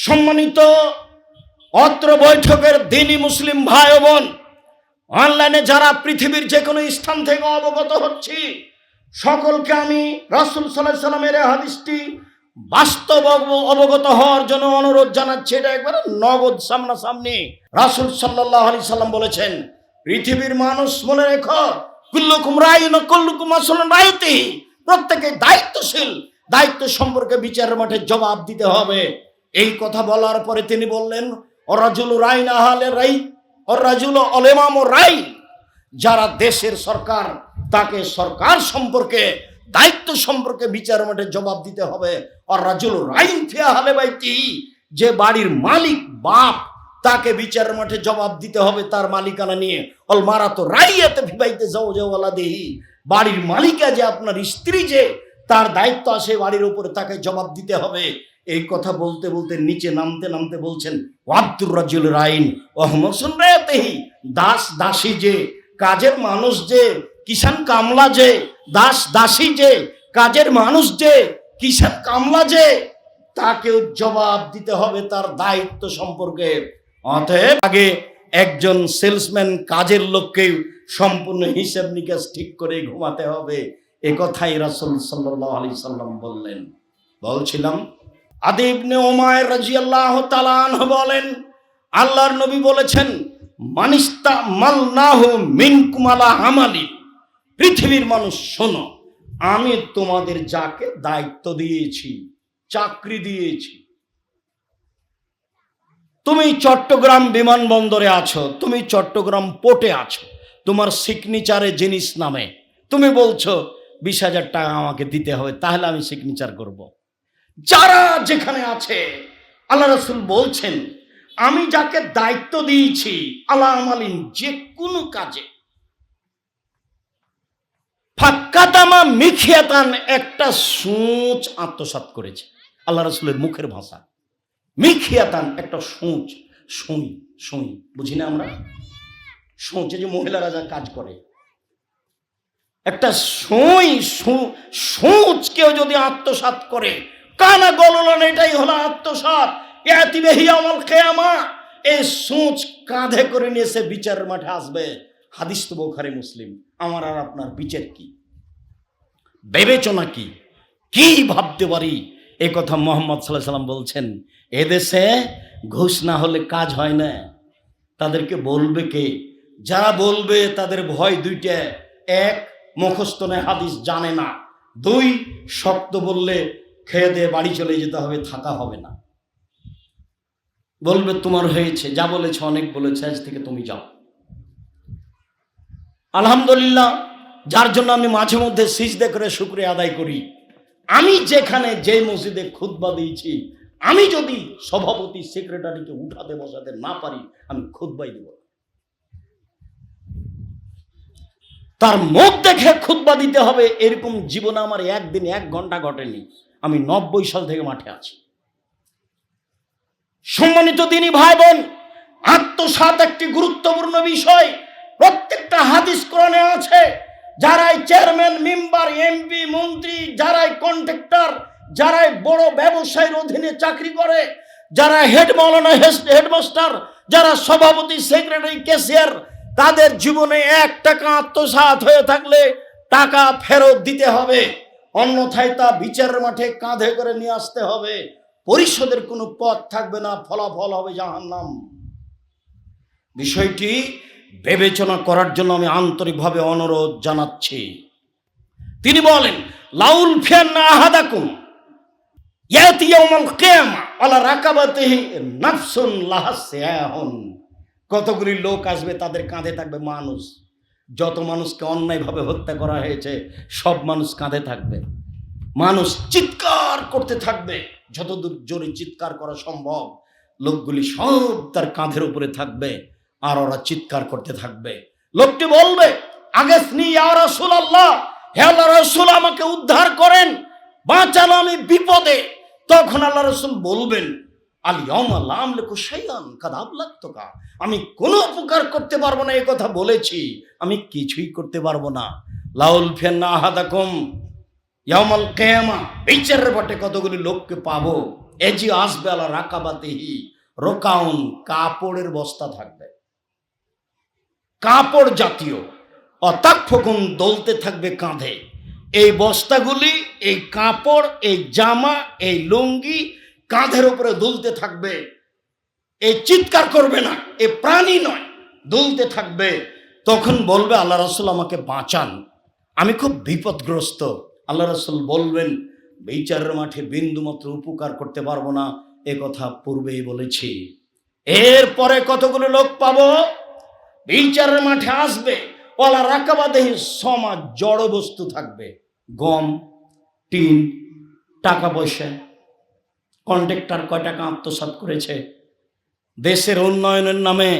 সম্মানিত অত্র বৈঠকের দিনী মুসলিম ভাই ও বোন, অনলাইনে যারা পৃথিবীর যে কোনো স্থান থেকে অবগত হচ্ছি, সকলকে আমি রাসূল সাল্লাল্লাহু আলাইহি সাল্লামের হাদিসটি বাস্তব অবগত হওয়ার জন্য অনুরোধ জানাচ্ছি। এটা একবারে নগদ সামনাসামনি। রাসূল সাল্লাল্লাহু আলাইহি সাল্লাম বলেছেন, পৃথিবীর মানুষ মনে রেখো, কুল্লুকুম রাইন ওয়া কুল্লুকুম মাসউলুন আন রাইয়্যিহি, প্রত্যেকে দায়িত্বশীল, দায়িত্ব সম্পর্কে বিচারের মাঠে জবাব দিতে হবে। এই কথা বলার পরে তিনি বললেন, ওয়ারাজুলু রাইন আহলে রাই ওয়ারাজুলু আলিমামু রাই, যারা দেশের সরকার তাকে সরকার সম্পর্কে দায়িত্ব সম্পর্কে বিচার মাঠে জবাব দিতে হবে। ওয়ারাজুলু রাইন ফি আহলি বাইতিহি, যে বাড়ির মালিক বাপ তাকে বিচার মাঠে জবাব দিতে হবে তার মালিকানা নিয়ে। অল মারাতু রাইয়াতে ফি বাইতি যাওজা ওয়ালাদিহি, বাড়ির মালিকা যে আপনার স্ত্রী, যে তার দায়িত্ব আসে বাড়ির উপরে, তাকে জবাব দিতে হবে। এই কথা বলতে বলতে নিচে নামতে নামতে বলছেন, ওয়াব্দুর রাজুল রাইন ওয়াহমসুন রায়াতিহি, দাস দাসী যে, কাজের মানুষ যে, কিষান কামলা যে, দাস দাসী যে, কাজের মানুষ যে, কিষান কামলা যে, তাকেও জবাব দিতে হবে তার দায়িত্ব সম্পর্কে। অতএব আগে একজন সেলসম্যান কাজের লোককে সম্পূর্ণ হিসাব নিকাশ ঠিক করে ঘুমাতে হবে। এ কথাই রাসূল সাল্লাল্লাহু আলাইহি সাল্লাম বললেন। বলছিলাম, আদি ইবনে উমাইর রাদিয়াল্লাহু তাআলা আনহু বলেন, আল্লাহর নবী বলেছেন, মানিস্তা মালনাহু মিনকুম আলা আমালি, পৃথিবীর মানুষ শোনো, আমি তোমাদের যাকে দায়িত্ব দিয়েছি, চাকরি দিয়েছি, তুমি চট্টগ্রাম বিমানবন্দরে আছো, তুমি চট্টগ্রাম পোর্টে আছো, তোমার সিগনেচারে জিনিস নামে, তুমি বলছো 20,000 টাকা আমাকে দিতে হবে, তাহলে আমি সিগনেচার করব। যারা যেখানে আছে, আল্লাহ রাসূল বলছেন, আমি যাকে দায়িত্ব দিয়েছি আলা আমালিন, যে কোনো কাজে, ফাক্কাতামা মিখিয়াতান, একটা সূচ আত্মসাৎ করেছে। আল্লাহ রাসূলের মুখের ভাষা, মিখিয়াতান একটা সূচ, সুই, সুই বুঝি না আমরা, সূচ যে মহিলারা যা কাজ করে, একটা সুই, সূচ কেউ যদি আত্মসাৎ করে, কানা গললান, এটাই হলো আত্মসাৎ। ইয়াতি বিহি ইয়াউমাল কিয়ামা, এই সূচ কাঁধে করে নিয়ে সে বিচারের মাঠে আসবে। হাদিস তো বুখারী মুসলিম। আমার আর আপনার বিচার কি, বিবেচনা কি, কি ভাবতে পারি? এই কথা মুহাম্মদ সাল্লাল্লাহু আলাইহি সাল্লাম বলছেন। এদেশে ঘুষ না হলে কাজ হয় না। তাদেরকে বলবে কে? যারা বলবে তাদের ভয় দুইটা, এক, মুখস্থ নয়, হাদিস জানে না, দুই, শক্ত বললে খেয়ে দিয়ে বাড়ি চলে যেতে হবে, থাকা হবে না। বলবে তোমার হয়েছে, যা বলেছে অনেক বলেছে, আজ থেকে তুমি যাও। আলহামদুলিল্লাহ, যার জন্য আমি মাঝে মধ্যে সিজদা করে শুকরিয়া আদায় করি। আমি যেখানে যে মসজিদে খুতবা দিয়েছি, আমি যদি সভাপতি সেক্রেটারিকে উঠাতে বসাতে না পারি, আমি খুতবাই দেব। তার মুখ দেখে খুতবা দিতে হবে, এরকম জীবনে আমার একদিন 1 ঘন্টা ঘটেনি। আমি 90 সাল থেকে মাঠে আছি। সম্মানিত দিনী ভাই বোন, আত্মসাৎ একটি গুরুত্বপূর্ণ বিষয়। প্রত্যেকটা হাদিস কোরআনে আছে। যারাই চেয়ারম্যান, মেম্বার, এমপি, মন্ত্রী, যারাই কন্ট্রাক্টর, যারাই বড় ব্যবসায়ীর অধীনে চাকরি করে, যারা হেড মাওলানা, হেডমাস্টার, যারা সভাপতি, সেক্রেটারি, ক্যাশিয়ার, তাদের জীবনে 1 টাকা আত্মসাৎ হয়ে থাকলে টাকা ফেরত দিতে হবে, অন্যথায় তা বিচারের মাঠে কাঁধে করে নিয়ে আসতে হবে। পরিশোধের কোনো পথ থাকবে না, ফলাফল হবে জাহান্নাম। বিষয়টি বিবেচনা করার জন্য আমি আন্তরিকভাবে অনুরোধ জানাচ্ছি। তিনি বলেন, লাউল ফিয়ান্না আহাদাকুম ইয়াতি ইয়াউমাল কিয়ামা আলা রাকাবাতিহি নাফসুন লাহা সিয়াহুন, কতগুলি লোক আসবে, তাদের কাঁধে থাকবে মানুষ। যত মানুষকে অন্যায়ভাবে হত্যা করা হয়েছে, সব মানুষ কাঁধে থাকবে। মানুষ চিৎকার করতে থাকবে, যতদূর জোরে চিৎকার করা সম্ভব, লোকগুলি সব তার কাঁধের উপরে থাকবে, আর ওরা চিৎকার করতে থাকবে। লোকটি বলবে, আগেসনি ইয়া রাসূলুল্লাহ, হে আল্লাহর রাসূল, আমাকে উদ্ধার করেন, বাঁচান, আমি বিপদে। তখন আল্লাহ রাসূল বলবেন, আল ইয়াউমা লা আমলিকু শাইআন কাদ আবলাগতুকা, আমি কোনো উপকার করতে পারবো না, এই কথা বলেছি, আমি কিছুই করতে পারবো না। লাউল ফিয়ান্না আহাদাকুম ইয়াউমাল কিয়ামা, বিচারের মাঠে কতগুলি লোককে পাবো, এজি আসবে আলা রাকাবাতিহি রোকাউন, কাপড়ের বস্তা থাকবে, কাপড় জাতীয়, অতাকফুকুন দলতে থাকবে কাঁধে। এই বস্তাগুলি, এই কাপড়, এই জামা, এই লুঙ্গি কাঁধের উপরে দুলতে থাকবে। এই চিৎকার করবে না, এ প্রাণী নয়, দুলতে থাকবে। তখন বলবে আল্লাহ রাসূল আমাকে বাঁচান, আমি খুব বিপদগ্রস্ত। আল্লাহ রাসূল বলবেন বিচারের মাঠে বিন্দুমাত্র উপকার করতে পারবো না, এ কথা পূর্বেই বলেছি। এরপরে কতগুলো লোক পাবো, বিচারের মাঠে আসবে, ওয়ালা রাকাবাতিহি সমাজ, জড় বস্তু থাকবে, গম, টিন, টাকা পয়সা। কন্ট্রাক্টর কয় টাকা আত্মসাৎ করেছে, দেশের উন্নয়নের নামে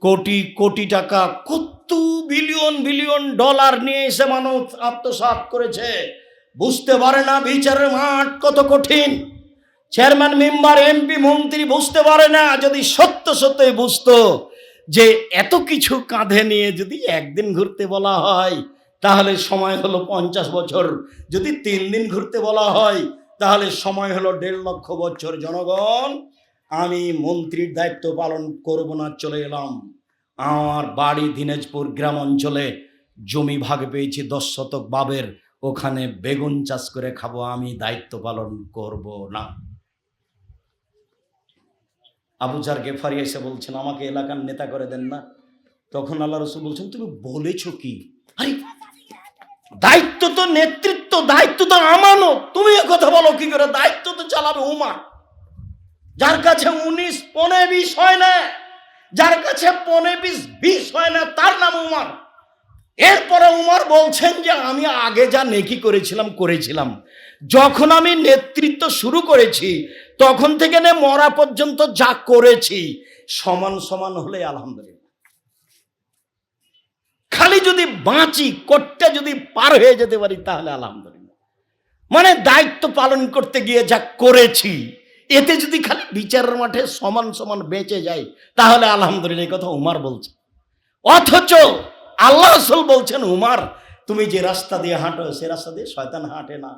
কোটি কোটি টাকা, কত বিলিয়ন বিলিয়ন ডলার নিয়ে এসে মানুষ আত্মসাৎ করেছে, বুঝতে পারে না বিচারের মাঠ কত কঠিন। চেয়ারম্যান, মেম্বার, এমপি, মন্ত্রী বুঝতে পারে না। যদি সত্য সত্যই বুঝতো যে এত কিছু কাঁধে নিয়ে যদি একদিন ঘুরতে বলা হয় তাহলে সময় হলো 50 বছর, যদি 3 দিন ঘুরতে বলা হয় তাহলে সময় হলো 1.5 লক্ষ বছর। জনগণ, আমি মন্ত্রীর দায়িত্ব পালন করব না, চলে এলাম। আমার বাড়ি দিনাজপুর গ্রাম অঞ্চলে, জমি ভাগ পেয়েছি 10 শতক বাবের, ওখানে বেগুন চাষ করে খাবো, আমি দায়িত্ব পালন করব না। আবু জার গেফারি এসে বলছেন আমাকে এলাকার নেতা করে দেন না। তখন আল্লাহ রাসূল বলছেন তুমি বলেছো কি? আরে দায়িত্ব তো নেতৃত্ব, দায়িত্ব তো আমানত, তুমি কথা বলো কি করে? দায়িত্ব তো চালাবে উমার, যার কাছে 19 15 20 হয় না, যার কাছে 15 20 হয় না, তার নাম উমার। এরপরে উমার বলছেন যে আমি আগে যা নেকি করেছিলাম, যখন আমি নেতৃত্ব শুরু করেছি তখন থেকে মরা পর্যন্ত যা করেছি সমান সমান হলে আলহামদুলিল্লাহ। খালি যদি বাঁচি, কোটটা যদি পার হয়ে যেতে পারি তাহলে আলহামদুলিল্লাহ। মানে দায়িত্ব পালন করতে গিয়ে যা করেছি, এতে যদি খালি বিচারের মাঠে সমান সমান বেঁচে যায় তাহলে আলহামদুলিল্লাহ। এই কথা উমার বলছে। অথচ আল্লাহ রাসূল বলছেন উমার তুমি যে রাস্তা দিয়ে হাঁটো সে রাস্তা দিয়ে শয়তান হাঁটে না,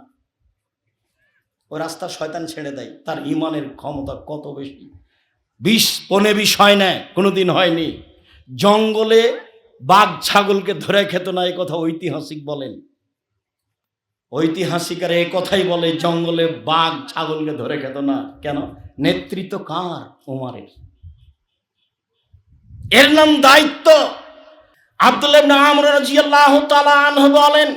ওই রাস্তা শয়তান ছেড়ে দেয়। তার ইমানের ক্ষমতা কত বেশি। 20 15 হয় না, কোনোদিন হয়নি। জঙ্গলে বাঘ ছাগলকে ধরে খেত না, এই কথা ঐতিহাসিক বলেন। ঐতিহাসিকরা এই কথাই বলে জঙ্গলে বাঘ ছাগলকে ধরে খেত না। কেন? নেতৃত্ব কার? উমারের। এর নাম দায়িত্ব। আব্দুল্লাহ ইবনে আমর রাদিয়াল্লাহু তাআলা আনহু বলেন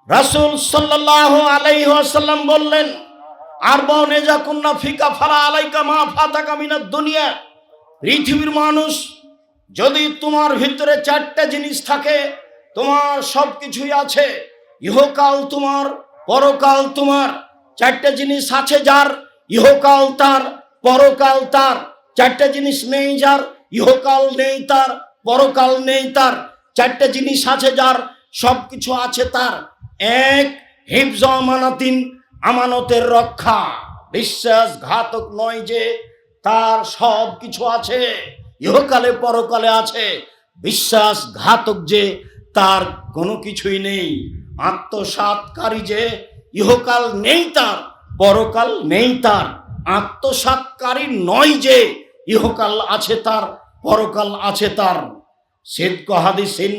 রাসূল সাল্লাল্লাহু আলাইহি ওয়াসাল্লাম বললেন আরবাউন ইযা কুন্না ফিকা ফালা আলাইকা মা ফাতাকা মিনাদ দুনিয়া। পৃথিবীর মানুষ, যদি তোমার ভিতরে 4টা জিনিস থাকে তোমার সব কিছুই আছে। ইহকাল তোমার, পরকাল তোমার। 4টা জিনিস আছে যার, ইহকাল তার, পরকাল তার। 4টা জিনিস নেই যার, ইহকাল নেই তার, পরকাল নেই তার। 4টা জিনিস আছে যার, সব কিছু আছে তার। 1 হিফজ আমানাতিন, আমানতের রক্ষা। বিশ্বাসঘাতক নয় যে তার সব কিছু আছে, ইহকালে পরকালে আছে। বিশ্বাসঘাতক যে তার কোনো কিছুই নেই। আত্মসাৎকারী যে ইহকাল নেই তার, পরকাল নেই তার। আত্মসাৎকারী নয় যে ইহকাল আছে তার, পরকাল আছে তার। সিদক হাদিসিন,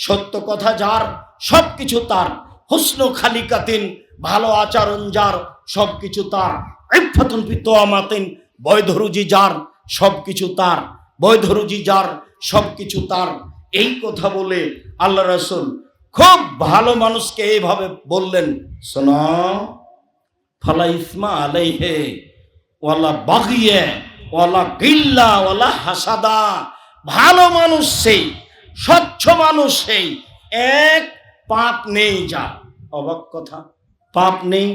সত্য কথা যার, সব কিছু তার। হুসনু খালিকাতিন, ভালো আচরণ যার, সব কিছু তার। ইফাতুন ফি তুআমাতিন, বৈধরুজি যার, সব কিছু তার। বৈধরুজি যার, সব কিছু তার। এই কথা বলে আল্লাহ রাসূল খুব ভালো মানুষকে এইভাবে বললেন, শোনো, ফালা ইসমা আলাইহি ওয়ালা বাগিয়া ওয়ালা গিল্লা ওয়ালা হাসাদা। ভালো মানুষ সেই, স্বচ্ছ মানুষ সেই, 1 পাপ নেই যার। অবাক কথা, পাপ নেই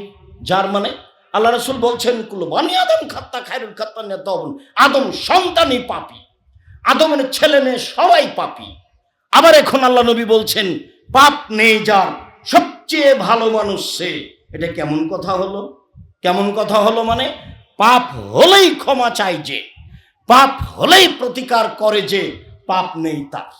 যার মানে আল্লাহ রাসূল বলছেন কুল বানি আদম খাত্তা খায়রুল খাত্তান তবন। আদম সন্তানই পাপী, আদমের ছেলে মেয়ে সবাই পাপী। আবার এখন আল্লাহ নবী বলছেন পাপ নেই যার, সবচেয়ে ভালো মানুষ সে। এটা কেমন কথা হলো? কেমন কথা হলো মানে পাপ হলেই ক্ষমা চাই যে, পাপ হলেই প্রতিকার করে যে, পাপ নেই তার।